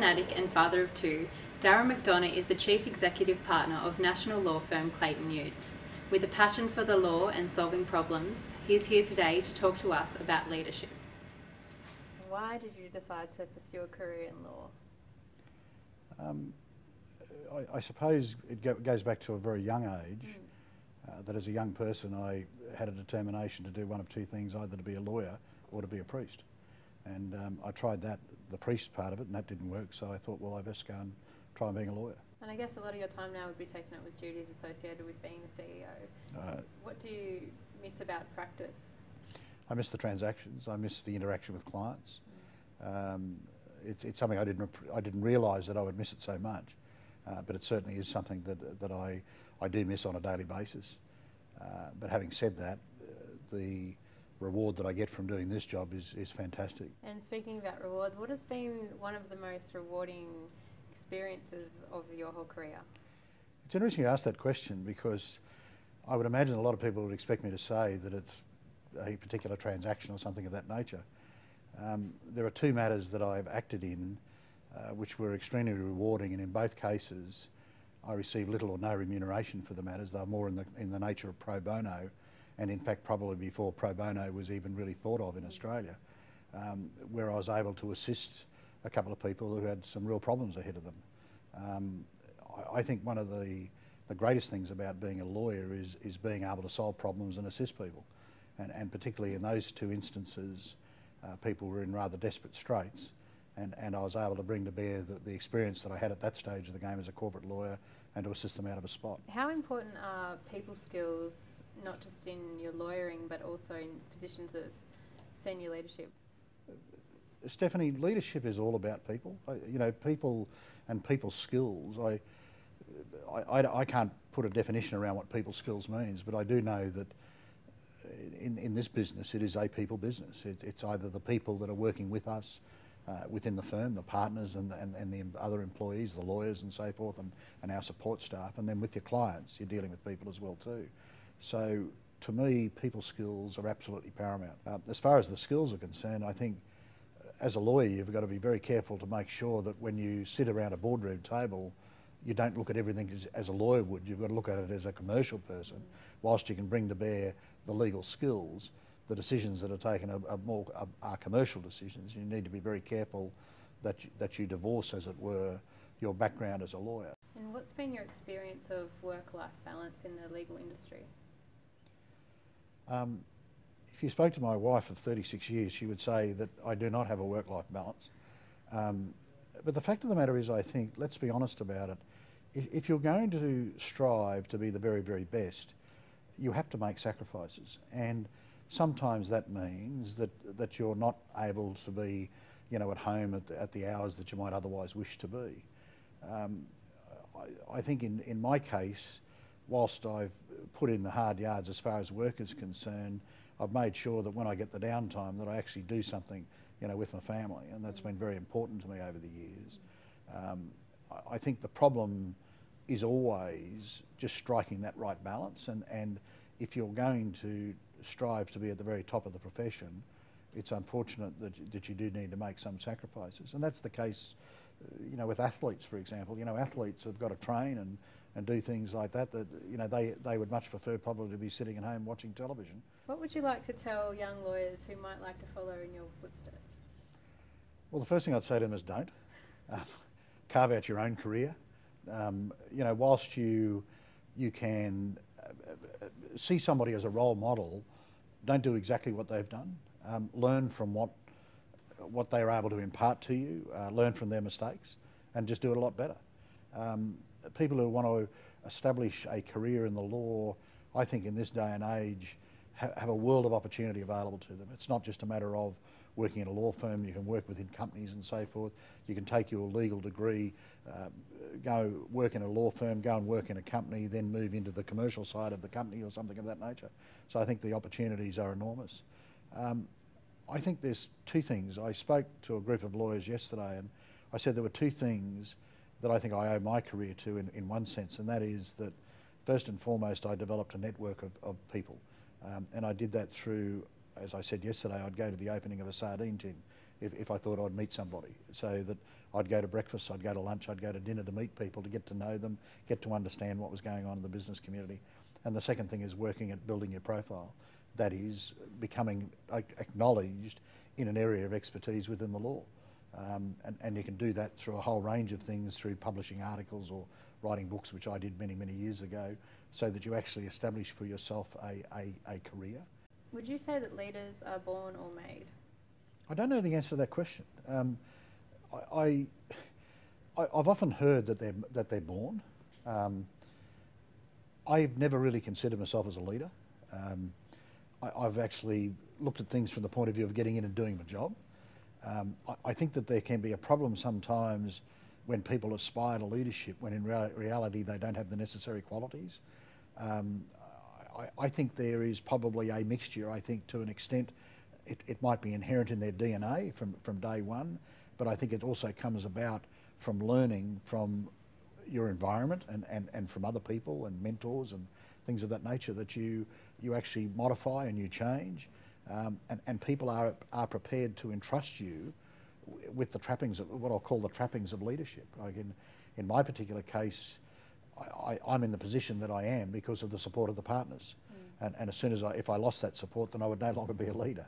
fanatic and father of two, Darryl McDonough is the Chief Executive Partner of national law firm Clayton Utz. With a passion for the law and solving problems, he is here today to talk to us about leadership. Why did you decide to pursue a career in law? I suppose it goes back to a very young age, that as a young person I had a determination to do one of two things, either to be a lawyer or to be a priest. And I tried the priest part of it, and that didn't work, so I thought, well, I best go and try being a lawyer. And I guess a lot of your time now would be taken up with duties associated with being the CEO. What do you miss about practice? I miss the transactions. I miss the interaction with clients. It's something I didn't realise that I would miss it so much, but it certainly is something that I do miss on a daily basis. But having said that, the reward that I get from doing this job is fantastic. And speaking about rewards, what has been one of the most rewarding experiences of your whole career? It's interesting you ask that question, because I would imagine a lot of people would expect me to say that it's a particular transaction or something of that nature. There are two matters that I've acted in which were extremely rewarding, and in both cases I received little or no remuneration for the matters. They were more in the nature of pro bono, and in fact probably before pro bono was even really thought of in Australia, where I was able to assist a couple of people who had some real problems ahead of them. I think one of the greatest things about being a lawyer is being able to solve problems and assist people, and particularly in those two instances people were in rather desperate straits, and I was able to bring to bear the experience that I had at that stage of the game as a corporate lawyer and to assist them out of a spot. How important are people skills, not just in your lawyering but also in positions of senior leadership? Stephanie, leadership is all about people. People and people skills. I can't put a definition around what people skills means, but I do know that in this business it is a people business. It's either the people that are working with us within the firm, the partners and the other employees, the lawyers and so forth, and our support staff, and then with your clients you're dealing with people as well too. So to me, people skills are absolutely paramount. As far as the skills are concerned, I think as a lawyer you've got to be very careful to make sure that when you sit around a boardroom table you don't look at everything as a lawyer would. You've got to look at it as a commercial person. Whilst you can bring to bear the legal skills, the decisions that are taken are commercial decisions. You need to be very careful that you divorce, as it were, your background as a lawyer. And what's been your experience of work-life balance in the legal industry? If you spoke to my wife of 36 years, she would say that I do not have a work-life balance. But the fact of the matter is, I think, let's be honest about it, if you're going to strive to be the very, very best, you have to make sacrifices. And sometimes that means that you're not able to be, at home at the hours that you might otherwise wish to be. I think in my case, whilst I've put in the hard yards as far as work is concerned, I've made sure that when I get the downtime that I actually do something, with my family, and that's been very important to me over the years. I think the problem is always just striking that right balance, and if you're going to strive to be at the very top of the profession, it's unfortunate that you do need to make some sacrifices, and that's the case, with athletes, for example. Athletes have got to train and do things like that they would much prefer probably to be sitting at home watching television. What would you like to tell young lawyers who might like to follow in your footsteps? Well, the first thing I'd say to them is don't. Carve out your own career. Whilst you can see somebody as a role model, don't do exactly what they've done. Learn from what they're able to impart to you, learn from their mistakes, and just do it a lot better. People who want to establish a career in the law, I think in this day and age, have a world of opportunity available to them. It's not just a matter of working in a law firm. You can work within companies and so forth. You can take your legal degree, go work in a law firm, go and work in a company, then move into the commercial side of the company or something of that nature. So I think the opportunities are enormous. I think there's two things. I spoke to a group of lawyers yesterday and I said there were two things that I think I owe my career to in one sense, and that is that first and foremost I developed a network of people, and I did that through, as I said yesterday, I'd go to the opening of a sardine tin if I thought I'd meet somebody. So that I'd go to breakfast, I'd go to lunch, I'd go to dinner to meet people, to get to know them, get to understand what was going on in the business community. And the second thing is working at building your profile. That is becoming acknowledged in an area of expertise within the law. And you can do that through a whole range of things, through publishing articles or writing books, which I did many, many years ago, so that you actually establish for yourself a career. Would you say that leaders are born or made? I don't know the answer to that question. I've often heard that they're born. I've never really considered myself as a leader. I've actually looked at things from the point of view of getting in and doing my job. I think that there can be a problem sometimes when people aspire to leadership when in reality they don't have the necessary qualities. I think there is probably a mixture. I think to an extent it might be inherent in their DNA from day one, but I think it also comes about from learning from your environment and from other people and mentors and things of that nature, that you actually modify and you change, and people are prepared to entrust you with the trappings of what I'll call the trappings of leadership. Like in my particular case, I'm in the position that I am because of the support of the partners. And as soon as if I lost that support, then I would no longer be a leader.